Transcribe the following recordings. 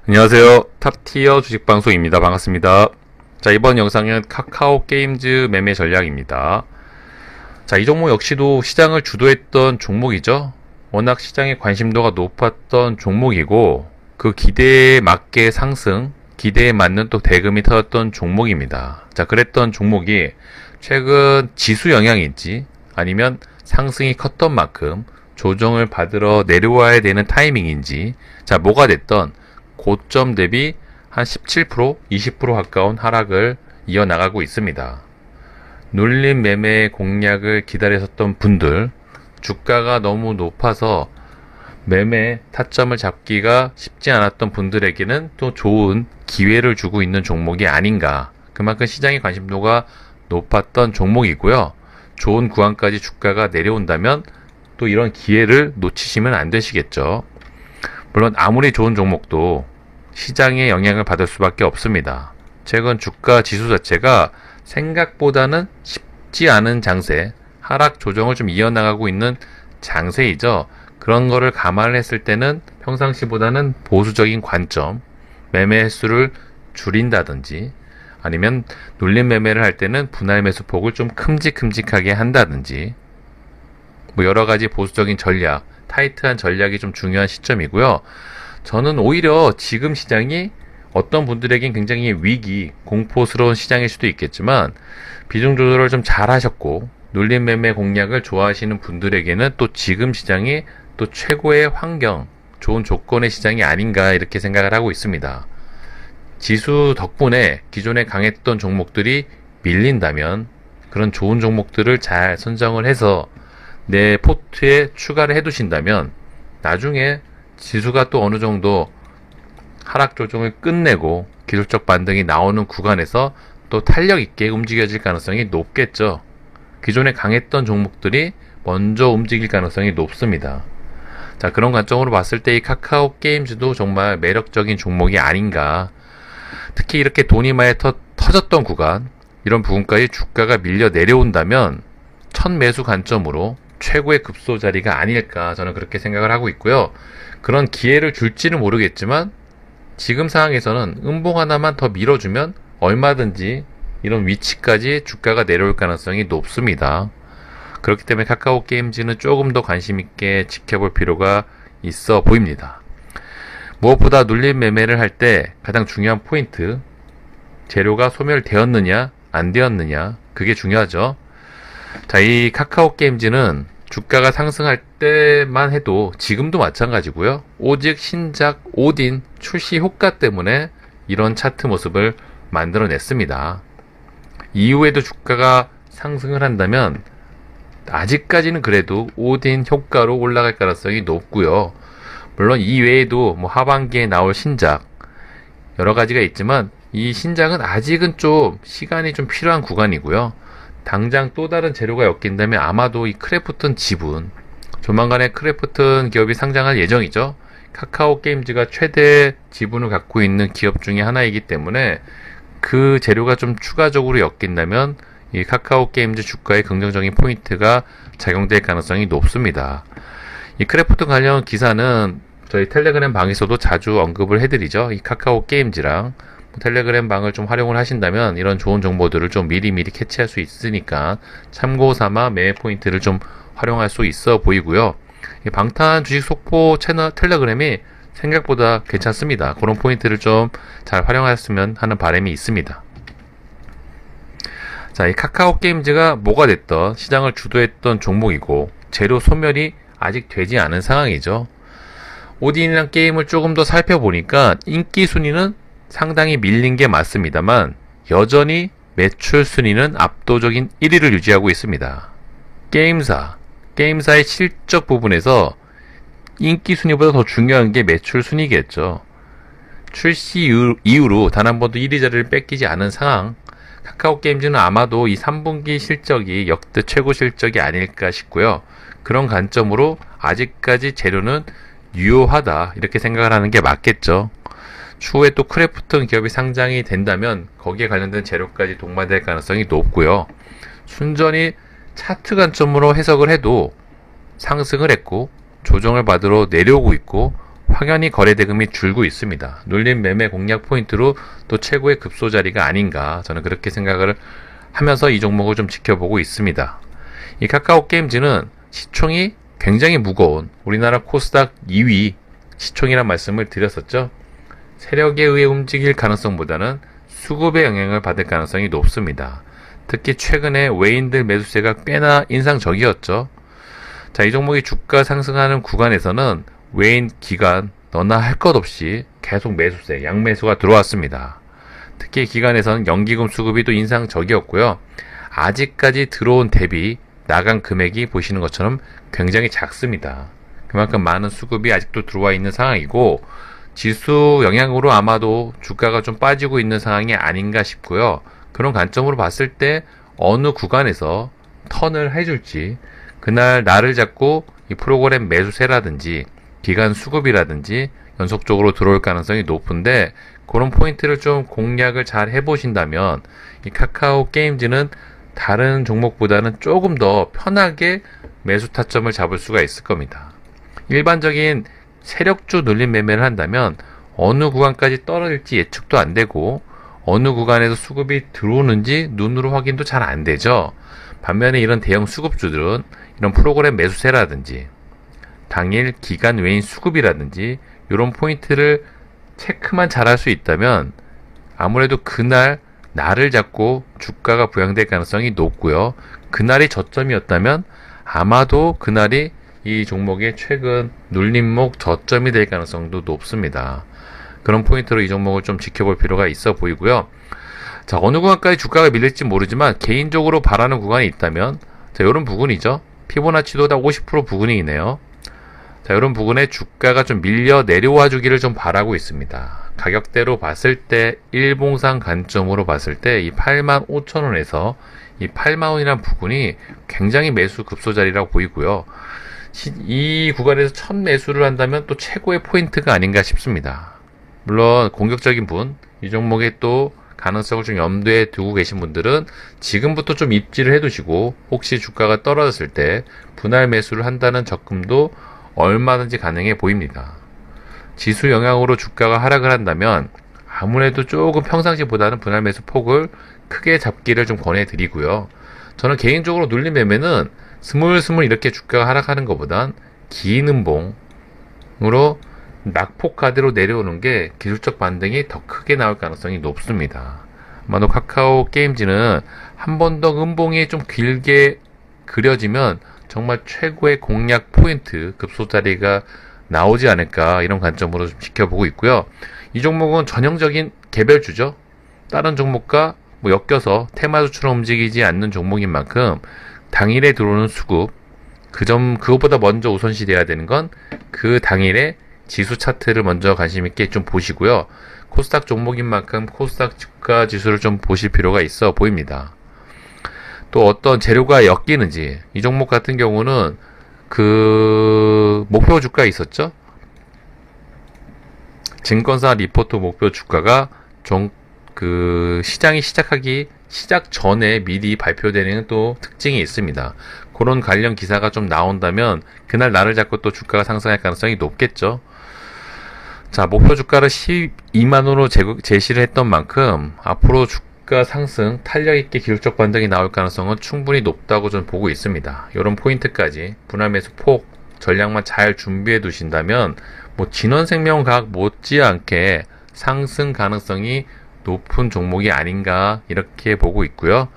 안녕하세요. 탑티어 주식방송입니다. 반갑습니다. 자, 이번 영상은 카카오 게임즈 매매 전략입니다. 자, 이 종목 역시도 시장을 주도했던 종목이죠. 워낙 시장의 관심도가 높았던 종목이고, 그 기대에 맞게 상승, 기대에 맞는 또 대금이 터졌던 종목입니다. 자, 그랬던 종목이 최근 지수 영향인지 아니면 상승이 컸던 만큼 조정을 받으러 내려와야 되는 타이밍인지, 자, 뭐가 됐던 고점 대비 한 17%, 20% 가까운 하락을 이어나가고 있습니다. 눌림 매매 공략을 기다렸었던 분들, 주가가 너무 높아서 매매 타점을 잡기가 쉽지 않았던 분들에게는 또 좋은 기회를 주고 있는 종목이 아닌가. 그만큼 시장의 관심도가 높았던 종목이고요. 좋은 구간까지 주가가 내려온다면 또 이런 기회를 놓치시면 안 되시겠죠. 물론 아무리 좋은 종목도 시장의 영향을 받을 수밖에 없습니다. 최근 주가 지수 자체가 생각보다는 쉽지 않은 장세, 하락 조정을 좀 이어나가고 있는 장세이죠. 그런 거를 감안을 했을 때는 평상시보다는 보수적인 관점, 매매 횟수를 줄인다든지 아니면 눌림 매매를 할 때는 분할 매수폭을 좀 큼직큼직하게 한다든지 뭐 여러 가지 보수적인 전략, 타이트한 전략이 좀 중요한 시점이고요. 저는 오히려 지금 시장이 어떤 분들에겐 굉장히 위기, 공포스러운 시장일 수도 있겠지만 비중 조절을 좀 잘 하셨고 눌림 매매 공략을 좋아하시는 분들에게는 또 지금 시장이 또 최고의 환경, 좋은 조건의 시장이 아닌가 이렇게 생각을 하고 있습니다. 지수 덕분에 기존에 강했던 종목들이 밀린다면 그런 좋은 종목들을 잘 선정을 해서 내 포트에 추가를 해두신다면 나중에 지수가 또 어느 정도 하락 조정을 끝내고 기술적 반등이 나오는 구간에서 또 탄력 있게 움직여질 가능성이 높겠죠. 기존에 강했던 종목들이 먼저 움직일 가능성이 높습니다. 자, 그런 관점으로 봤을 때 이 카카오 게임즈도 정말 매력적인 종목이 아닌가. 특히 이렇게 돈이 많이 터졌던 구간, 이런 부분까지 주가가 밀려 내려온다면 첫 매수 관점으로 최고의 급소 자리가 아닐까 저는 그렇게 생각을 하고 있고요. 그런 기회를 줄지는 모르겠지만 지금 상황에서는 음봉 하나만 더 밀어주면 얼마든지 이런 위치까지 주가가 내려올 가능성이 높습니다. 그렇기 때문에 카카오 게임즈는 조금 더 관심 있게 지켜볼 필요가 있어 보입니다. 무엇보다 눌림 매매를 할 때 가장 중요한 포인트, 재료가 소멸되었느냐 안 되었느냐, 그게 중요하죠. 자, 이 카카오 게임즈는 주가가 상승할 때만 해도 지금도 마찬가지고요. 오직 신작 오딘 출시 효과 때문에 이런 차트 모습을 만들어냈습니다. 이후에도 주가가 상승을 한다면 아직까지는 그래도 오딘 효과로 올라갈 가능성이 높고요. 물론 이 외에도 뭐 하반기에 나올 신작 여러 가지가 있지만 이 신작은 아직은 좀 시간이 좀 필요한 구간이고요. 당장 또 다른 재료가 엮인다면 아마도 이 크래프톤 지분, 조만간에 크래프톤 기업이 상장할 예정이죠. 카카오 게임즈가 최대 지분을 갖고 있는 기업 중에 하나이기 때문에 그 재료가 좀 추가적으로 엮인다면 이 카카오 게임즈 주가에 긍정적인 포인트가 작용될 가능성이 높습니다. 이 크래프톤 관련 기사는 저희 텔레그램 방에서도 자주 언급을 해드리죠. 이 카카오 게임즈랑 텔레그램 방을 좀 활용을 하신다면 이런 좋은 정보들을 좀 미리미리 캐치할 수 있으니까 참고 삼아 매매 포인트를 좀 활용할 수 있어 보이고요. 방탄 주식 속보 채널 텔레그램이 생각보다 괜찮습니다. 그런 포인트를 좀 잘 활용하셨으면 하는 바람이 있습니다. 자, 이 카카오 게임즈가 뭐가 됐던 시장을 주도했던 종목이고 재료 소멸이 아직 되지 않은 상황이죠. 오딘이란 게임을 조금 더 살펴보니까 인기 순위는 상당히 밀린 게 맞습니다만 여전히 매출 순위는 압도적인 1위를 유지하고 있습니다. 게임사의 실적 부분에서 인기 순위보다 더 중요한 게 매출 순위겠죠. 출시 이후로 단 한 번도 1위 자리를 뺏기지 않은 상황, 카카오 게임즈는 아마도 이 3분기 실적이 역대 최고 실적이 아닐까 싶고요. 그런 관점으로 아직까지 재료는 유효하다 이렇게 생각을 하는 게 맞겠죠. 추후에 또 크래프톤 기업이 상장이 된다면 거기에 관련된 재료까지 동반될 가능성이 높고요. 순전히 차트 관점으로 해석을 해도 상승을 했고 조정을 받으러 내려오고 있고 확연히 거래 대금이 줄고 있습니다. 눌림 매매 공략 포인트로 또 최고의 급소 자리가 아닌가, 저는 그렇게 생각을 하면서 이 종목을 좀 지켜보고 있습니다. 이 카카오 게임즈는 시총이 굉장히 무거운 우리나라 코스닥 2위 시총이란 말씀을 드렸었죠. 세력에 의해 움직일 가능성보다는 수급의 영향을 받을 가능성이 높습니다. 특히 최근에 외인들 매수세가 꽤나 인상적이었죠. 자, 이 종목이 주가 상승하는 구간에서는 외인 기관 너나 할 것 없이 계속 매수세, 양매수가 들어왔습니다. 특히 기관에서는 연기금 수급이 또 인상적이었고요. 아직까지 들어온 대비 나간 금액이 보시는 것처럼 굉장히 작습니다. 그만큼 많은 수급이 아직도 들어와 있는 상황이고, 지수 영향으로 아마도 주가가 좀 빠지고 있는 상황이 아닌가 싶고요. 그런 관점으로 봤을 때 어느 구간에서 턴을 해줄지, 그날 날을 잡고 이 프로그램 매수세라든지 기간 수급이라든지 연속적으로 들어올 가능성이 높은데, 그런 포인트를 좀 공략을 잘 해보신다면 이 카카오 게임즈는 다른 종목보다는 조금 더 편하게 매수 타점을 잡을 수가 있을 겁니다. 일반적인 세력주 눌림 매매를 한다면 어느 구간까지 떨어질지 예측도 안 되고, 어느 구간에서 수급이 들어오는지 눈으로 확인도 잘 안 되죠. 반면에 이런 대형 수급주들은 이런 프로그램 매수세라든지 당일 기간 외인 수급이라든지 이런 포인트를 체크만 잘 할 수 있다면 아무래도 그날 날을 잡고 주가가 부양될 가능성이 높고요. 그날이 저점이었다면 아마도 그날이 이 종목의 최근 눌림목 저점이 될 가능성도 높습니다. 그런 포인트로 이 종목을 좀 지켜볼 필요가 있어 보이고요. 자, 어느 구간까지 주가가 밀릴지 모르지만 개인적으로 바라는 구간이 있다면, 자, 이런 부분이죠. 피보나치도 다 50% 부근이네요. 자, 이런 부분에 주가가 좀 밀려 내려와 주기를 좀 바라고 있습니다. 가격대로 봤을 때, 일봉상 관점으로 봤을 때 이 85,000원에서 이 8만원이라는 부분이 굉장히 매수 급소 자리라고 보이고요. 이 구간에서 첫 매수를 한다면 또 최고의 포인트가 아닌가 싶습니다. 물론 공격적인 분, 이 종목에 또 가능성을 좀 염두에 두고 계신 분들은 지금부터 좀 입지를 해두시고, 혹시 주가가 떨어졌을 때 분할 매수를 한다는 접근도 얼마든지 가능해 보입니다. 지수 영향으로 주가가 하락을 한다면 아무래도 조금 평상시보다는 분할 매수 폭을 크게 잡기를 좀 권해드리고요. 저는 개인적으로 눌림 매매는 스물스물 이렇게 주가가 하락하는 것보단 긴 음봉으로 낙폭 가대로 내려오는 게 기술적 반등이 더 크게 나올 가능성이 높습니다. 아마도 카카오 게임즈는 한 번 더 음봉이 좀 길게 그려지면 정말 최고의 공략 포인트 급소 자리가 나오지 않을까, 이런 관점으로 좀 지켜보고 있고요. 이 종목은 전형적인 개별주죠. 다른 종목과 엮여서 테마주처럼 움직이지 않는 종목인 만큼 당일에 들어오는 수급, 그것보다 먼저 우선시 돼야 되는 건 그 당일에 지수 차트를 먼저 관심 있게 좀 보시고요. 코스닥 종목인 만큼 코스닥 주가 지수를 좀 보실 필요가 있어 보입니다. 또 어떤 재료가 엮이는지, 이 종목 같은 경우는 그 목표 주가 있었죠? 증권사 리포트 목표 주가가 시장이 시작 전에 미리 발표되는 또 특징이 있습니다. 그런 관련 기사가 좀 나온다면 그날 날을 잡고 또 주가가 상승할 가능성이 높겠죠. 자, 목표 주가를 12만원으로 제시를 했던 만큼 앞으로 주가 상승, 탄력 있게 기술적 반등이 나올 가능성은 충분히 높다고 저는 보고 있습니다. 이런 포인트까지 분할 매수 폭 전략만 잘 준비해 두신다면 진원생명과학 못지않게 상승 가능성이 높은 종목이 아닌가, 이렇게 보고 있고요.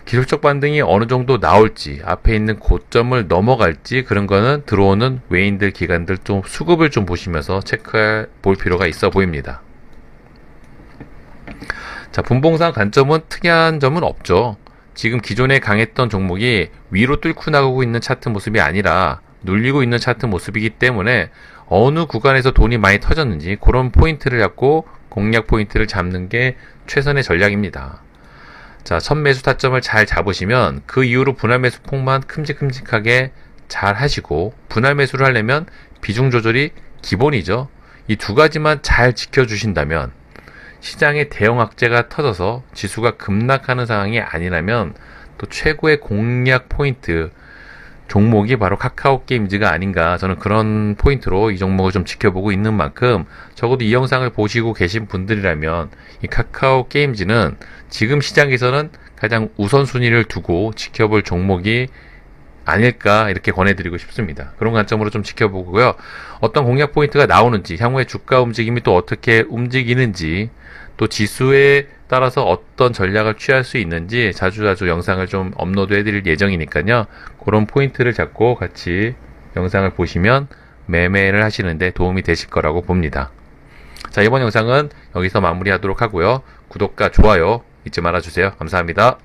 기술적 반등이 어느 정도 나올지, 앞에 있는 고점을 넘어갈지, 그런 거는 들어오는 외인들, 기관들 좀 수급을 좀 보시면서 체크해 볼 필요가 있어 보입니다. 자, 분봉상 관점은 특이한 점은 없죠. 지금 기존에 강했던 종목이 위로 뚫고 나가고 있는 차트 모습이 아니라 눌리고 있는 차트 모습이기 때문에 어느 구간에서 돈이 많이 터졌는지 그런 포인트를 잡고 공략 포인트를 잡는 게 최선의 전략입니다. 자, 첫 매수 타점을 잘 잡으시면 그 이후로 분할 매수 폭만 큼직큼직하게 잘 하시고, 분할 매수를 하려면 비중 조절이 기본이죠. 이 두 가지만 잘 지켜주신다면, 시장에 대형 악재가 터져서 지수가 급락하는 상황이 아니라면 또 최고의 공략 포인트, 종목이 바로 카카오 게임즈가 아닌가, 저는 그런 포인트로 이 종목을 좀 지켜보고 있는 만큼, 적어도 이 영상을 보시고 계신 분들이라면 이 카카오 게임즈는 지금 시장에서는 가장 우선순위를 두고 지켜볼 종목이 아닐까, 이렇게 권해드리고 싶습니다. 그런 관점으로 좀 지켜보고요. 어떤 공략 포인트가 나오는지, 향후에 주가 움직임이 또 어떻게 움직이는지, 또 지수에 따라서 어떤 전략을 취할 수 있는지 자주자주 영상을 좀 업로드 해드릴 예정이니까요. 그런 포인트를 잡고 같이 영상을 보시면 매매를 하시는데 도움이 되실 거라고 봅니다. 자, 이번 영상은 여기서 마무리하도록 하고요. 구독과 좋아요 잊지 말아주세요. 감사합니다.